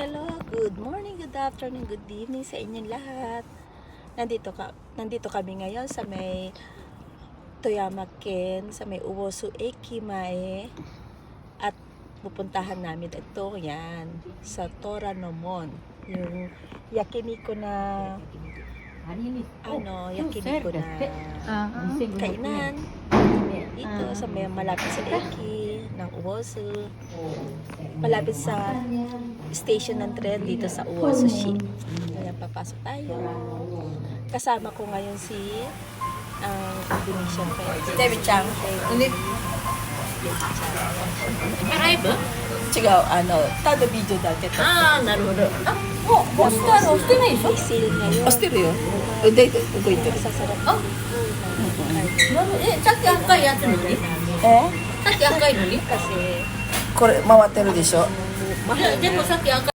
Hello, good morning, good afternoon, good evening sa inyong lahat. Nandito kami ngayon sa may Toyama Ken, sa may Uozu Ekimae. At pupuntahan namin ito, yan, sa Toranomon. Yung yakiniku na, yakiniku na kainan. Dito sa may malapit sa Eki ng Uozu. Malapit sa station ng tren dito sa Uozu-shi. Ayan, papasok tayo. Kasama ko ngayon si Indonesian friend. Debbie-chan. Ulit. Live? 違う、ただビデオだけ撮って。なるほど。もう押してないでしょ？ Sale ngayon. 押してるよ。で、動いてる。 Sasarap. さっき赤いやつのに？さっき赤いのに？ Kasi これ回ってるでしょ？ mahal でもさっき赤い